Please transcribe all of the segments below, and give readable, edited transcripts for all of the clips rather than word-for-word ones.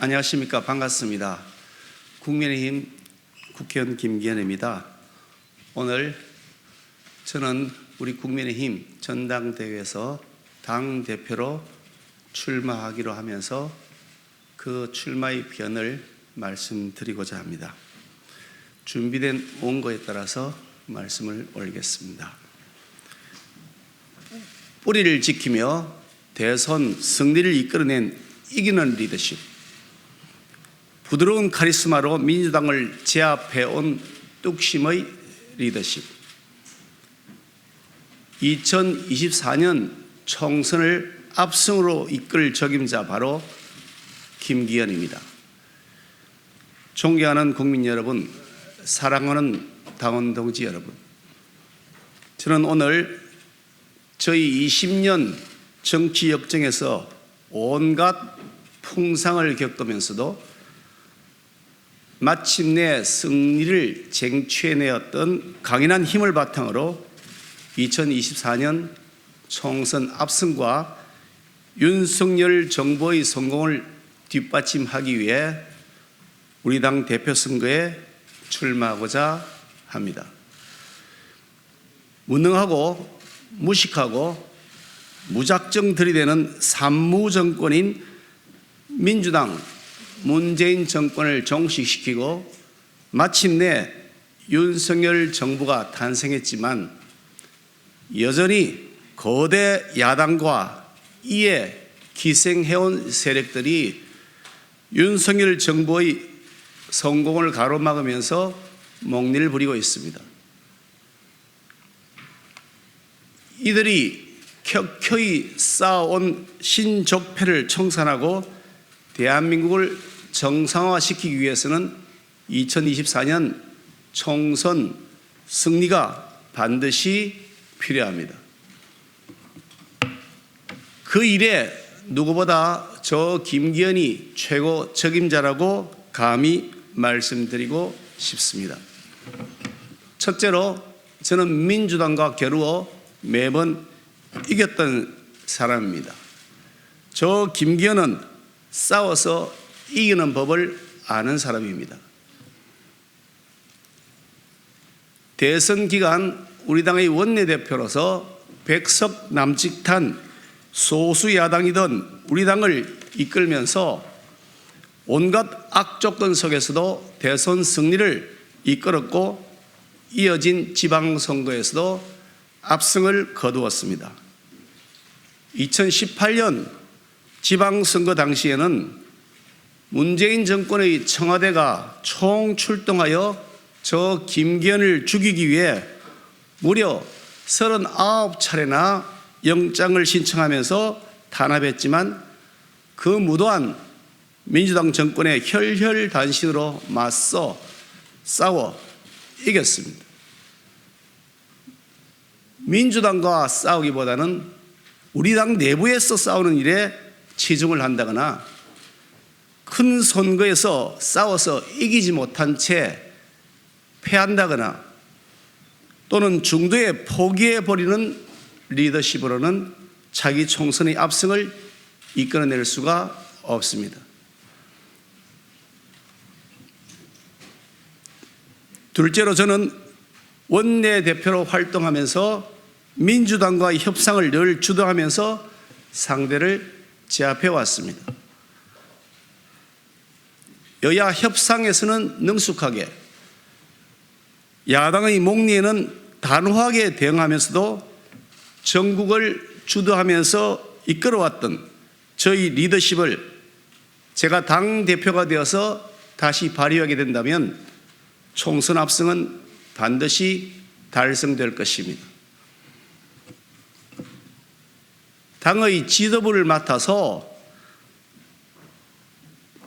안녕하십니까. 반갑습니다. 국민의힘 국회의원 김기현입니다. 오늘 저는 우리 국민의힘 전당대회에서 당대표로 출마하기로 하면서 그 출마의 변을 말씀드리고자 합니다. 준비된 원고에 따라서 말씀을 올리겠습니다. 뿌리를 지키며 대선 승리를 이끌어낸 이기는 리더십, 부드러운 카리스마로 민주당을 제압해온 뚝심의 리더십, 2024년 총선을 압승으로 이끌 적임자 바로 김기현입니다. 존경하는 국민 여러분, 사랑하는 당원 동지 여러분, 저는 오늘 저희 20년 정치 역정에서 온갖 풍상을 겪으면서도 마침내 승리를 쟁취해내었던 강인한 힘을 바탕으로 2024년 총선 압승과 윤석열 정부의 성공을 뒷받침하기 위해 우리 당 대표 선거에 출마하고자 합니다. 무능하고 무식하고 무작정 들이대는 산무정권인 민주당 문재인 정권을 종식시키고 마침내 윤석열 정부가 탄생했지만 여전히 거대 야당과 이에 기생해온 세력들이 윤석열 정부의 성공을 가로막으면서 목리를 부리고 있습니다. 이들이 켜켜이 쌓아온 신족패를 청산하고 대한민국을 정상화시키기 위해서는 2024년 총선 승리가 반드시 필요합니다. 그 일에 누구보다 저 김기현이 최고 적임자라고 감히 말씀드리고 싶습니다. 첫째로 저는 민주당과 겨루어 매번 이겼던 사람입니다. 저 김기현은 싸워서 이기는 법을 아는 사람입니다. 대선 기간 우리 당의 원내대표로서 100석 남짓한 소수 야당이던 우리 당을 이끌면서 온갖 악조건 속에서도 대선 승리를 이끌었고 이어진 지방선거에서도 압승을 거두었습니다. 2018년 지방선거 당시에는 문재인 정권의 청와대가 총출동하여 저 김기현을 죽이기 위해 무려 39차례나 영장을 신청하면서 탄압했지만 그 무도한 민주당 정권의 혈혈단신으로 맞서 싸워 이겼습니다. 민주당과 싸우기보다는 우리 당 내부에서 싸우는 일에 치중을 한다거나 큰 선거에서 싸워서 이기지 못한 채 패한다거나 또는 중도에 포기해버리는 리더십으로는 자기 총선의 압승을 이끌어낼 수가 없습니다. 둘째로 저는 원내대표로 활동하면서 민주당과의 협상을 늘 주도하면서 상대를 제압해 왔습니다. 여야 협상에서는 능숙하게, 야당의 목리에는 단호하게 대응하면서도 전국을 주도하면서 이끌어왔던 저희 리더십을 제가 당대표가 되어서 다시 발휘하게 된다면 총선 압승은 반드시 달성될 것입니다. 당의 지도부를 맡아서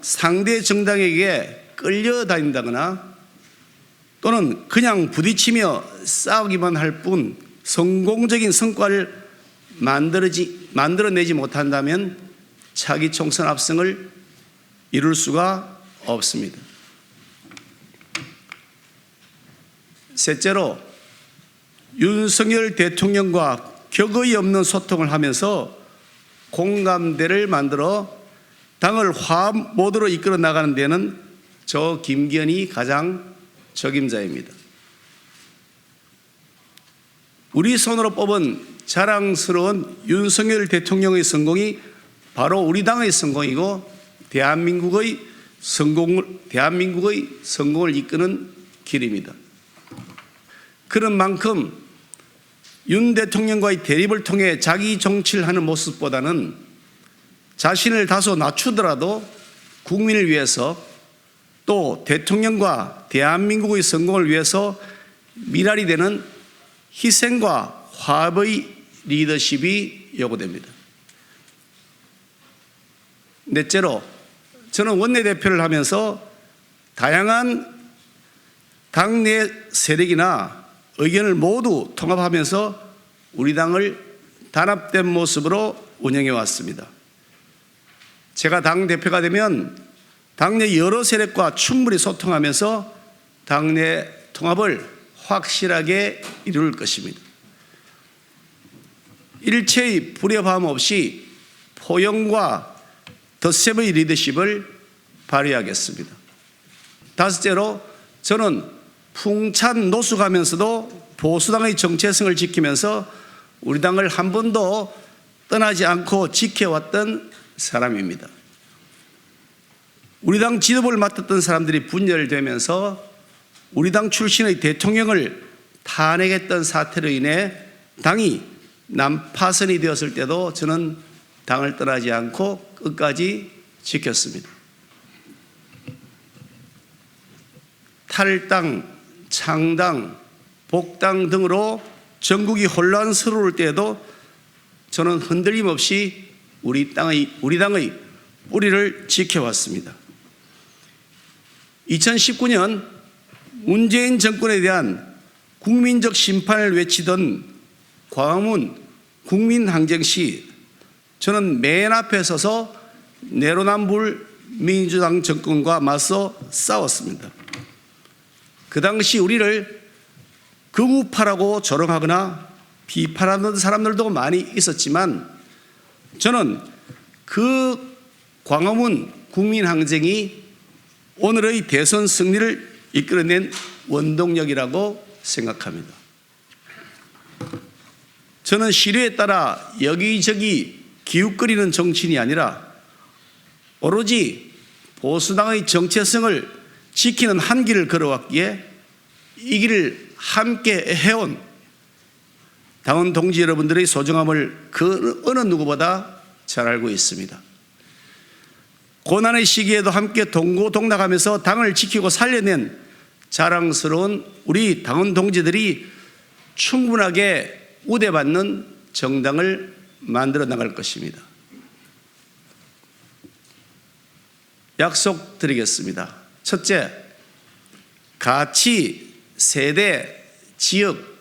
상대 정당에게 끌려다닌다거나 또는 그냥 부딪히며 싸우기만 할 뿐 성공적인 성과를 만들어내지 못한다면 차기 총선 압승을 이룰 수가 없습니다. 셋째로 윤석열 대통령과 격의 없는 소통을 하면서 공감대를 만들어 당을 화합 모드로 이끌어 나가는 데는 저 김기현이 가장 적임자입니다. 우리 손으로 뽑은 자랑스러운 윤석열 대통령의 성공이 바로 우리 당의 성공이고 대한민국의 성공을 이끄는 길입니다. 그런 만큼 윤 대통령과의 대립을 통해 자기 정치를 하는 모습보다는 자신을 다소 낮추더라도 국민을 위해서 또 대통령과 대한민국의 성공을 위해서 미랄이 되는 희생과 화합의 리더십이 요구됩니다. 넷째로, 저는 원내대표를 하면서 다양한 당내 세력이나 의견을 모두 통합하면서 우리 당을 단합된 모습으로 운영해 왔습니다. 제가 당대표가 되면 당내 여러 세력과 충분히 소통하면서 당내 통합을 확실하게 이룰 것입니다. 일체의 불협화음 없이 포용과 덧셈의 리더십을 발휘하겠습니다. 다섯째로, 저는 풍찬 노숙하면서도 보수당의 정체성을 지키면서 우리 당을 한 번도 떠나지 않고 지켜왔던 사람입니다. 우리 당 지도부를 맡았던 사람들이 분열되면서 우리 당 출신의 대통령을 탄핵했던 사태로 인해 당이 난파선이 되었을 때도 저는 당을 떠나지 않고 끝까지 지켰습니다. 탈당, 창당, 복당 등으로 전국이 혼란스러울 때에도 저는 흔들림 없이 우리 당의 뿌리를 지켜왔습니다. 2019년 문재인 정권에 대한 국민적 심판을 외치던 광화문 국민항쟁 시 저는 맨 앞에 서서 내로남불 민주당 정권과 맞서 싸웠습니다. 그 당시 우리를 극우파라고 조롱하거나 비판하는 사람들도 많이 있었지만 저는 그 광화문 국민항쟁이 오늘의 대선 승리를 이끌어낸 원동력이라고 생각합니다. 저는 시류에 따라 여기저기 기웃거리는 정치인이 아니라 오로지 보수당의 정체성을 지키는 한 길을 걸어왔기에 이 길을 함께 해온 당원 동지 여러분들의 소중함을 그 어느 누구보다 잘 알고 있습니다. 고난의 시기에도 함께 동고동락하면서 당을 지키고 살려낸 자랑스러운 우리 당원 동지들이 충분하게 우대받는 정당을 만들어 나갈 것입니다. 약속드리겠습니다. 첫째, 가치, 세대, 지역,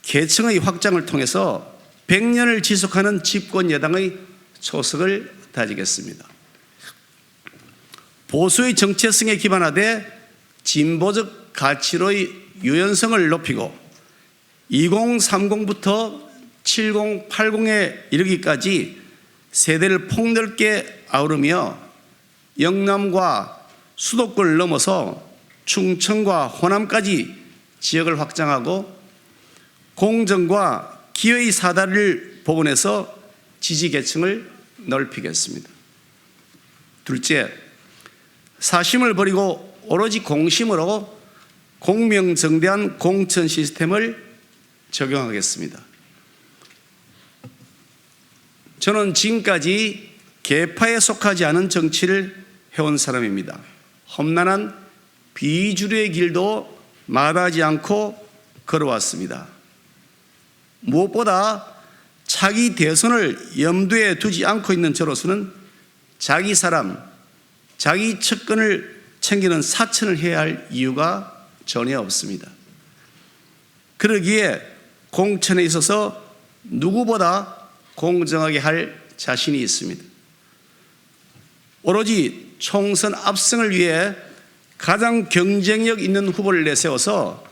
계층의 확장을 통해서 100년을 지속하는 집권 여당의 초석을 다지겠습니다. 보수의 정체성에 기반하되 진보적 가치로의 유연성을 높이고 2030부터 70, 80에 이르기까지 세대를 폭넓게 아우르며 영남과 수도권을 넘어서 충청과 호남까지 지역을 확장하고 공정과 기회의 사다리를 복원해서 지지계층을 넓히겠습니다. 둘째, 사심을 버리고 오로지 공심으로 공명정대한 공천 시스템을 적용하겠습니다. 저는 지금까지 계파에 속하지 않은 정치를 해온 사람입니다. 험난한 비주류의 길도 마다하지 않고 걸어왔습니다. 무엇보다 차기 대선을 염두에 두지 않고 있는 저로서는 자기 사람, 자기 측근을 챙기는 사천을 해야 할 이유가 전혀 없습니다. 그러기에 공천에 있어서 누구보다 공정하게 할 자신이 있습니다. 오로지 총선 압승을 위해 가장 경쟁력 있는 후보를 내세워서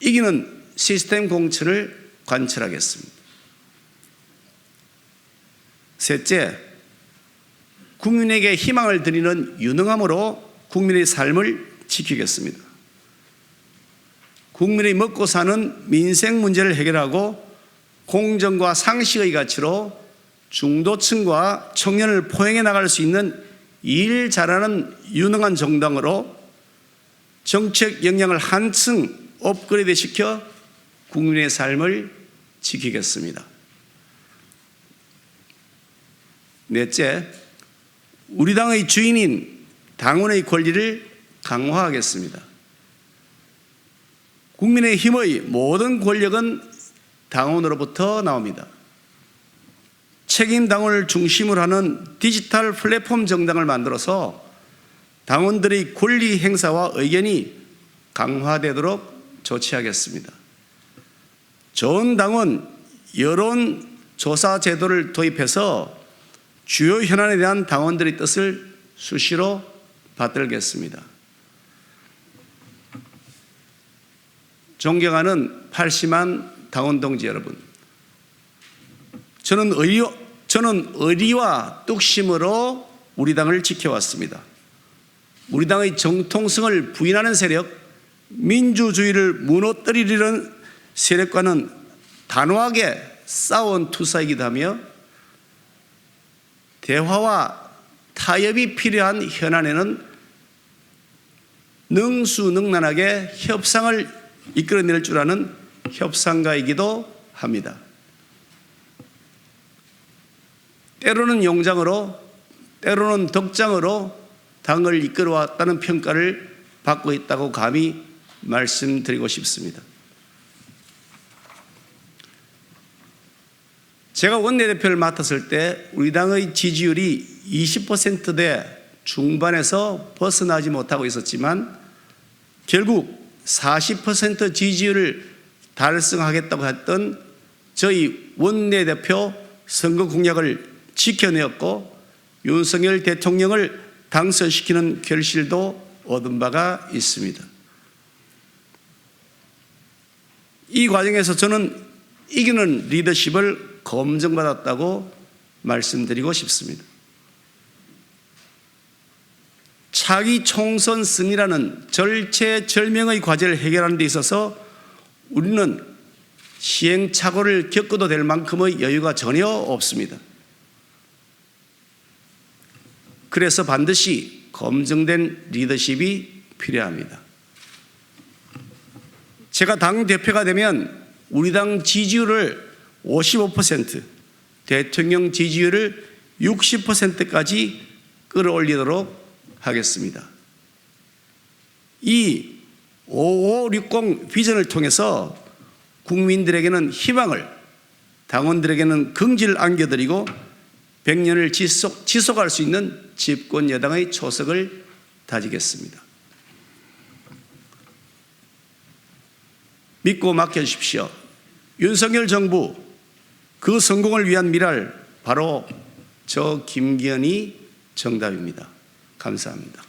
이기는 시스템 공천을 관철하겠습니다. 셋째, 국민에게 희망을 드리는 유능함으로 국민의 삶을 지키겠습니다. 국민의 먹고 사는 민생 문제를 해결하고 공정과 상식의 가치로 중도층과 청년을 포용해 나갈 수 있는 일 잘하는 유능한 정당으로 정책 역량을 한층 업그레이드 시켜 국민의 삶을 지키겠습니다. 넷째, 우리 당의 주인인 당원의 권리를 강화하겠습니다. 국민의힘의 모든 권력은 당원으로부터 나옵니다. 책임 당원을 중심으로 하는 디지털 플랫폼 정당을 만들어서 당원들의 권리 행사와 의견이 강화되도록 조치하겠습니다. 좋은 당원 여론조사 제도를 도입해서 주요 현안에 대한 당원들의 뜻을 수시로 받들겠습니다. 존경하는 80만 당원 동지 여러분, 저는 의리와 뚝심으로 우리 당을 지켜왔습니다. 우리 당의 정통성을 부인하는 세력, 민주주의를 무너뜨리려는 세력과는 단호하게 싸운 투사이기도 하며 대화와 타협이 필요한 현안에는 능수능란하게 협상을 이끌어낼 줄 아는 협상가이기도 합니다. 때로는 용장으로, 때로는 덕장으로 당을 이끌어왔다는 평가를 받고 있다고 감히 말씀드리고 싶습니다. 제가 원내대표를 맡았을 때 우리 당의 지지율이 20%대 중반에서 벗어나지 못하고 있었지만 결국 40% 지지율을 달성하겠다고 했던 저희 원내대표 선거 공약을 지켜내었고 윤석열 대통령을 당선시키는 결실도 얻은 바가 있습니다. 이 과정에서 저는 이기는 리더십을 검증받았다고 말씀드리고 싶습니다. 차기 총선 승리라는 절체절명의 과제를 해결하는 데 있어서 우리는 시행착오를 겪어도 될 만큼의 여유가 전혀 없습니다. 그래서 반드시 검증된 리더십이 필요합니다. 제가 당대표가 되면 우리 당 지지율을 55%, 대통령 지지율을 60%까지 끌어올리도록 하겠습니다. 이 5560 비전을 통해서 국민들에게는 희망을, 당원들에게는 긍지를 안겨드리고 100년을 지속할 수 있는 집권 여당의 초석을 다지겠습니다. 믿고 맡겨주십시오. 윤석열 정부, 그 성공을 위한 미랄, 바로 저 김기현이 정답입니다. 감사합니다.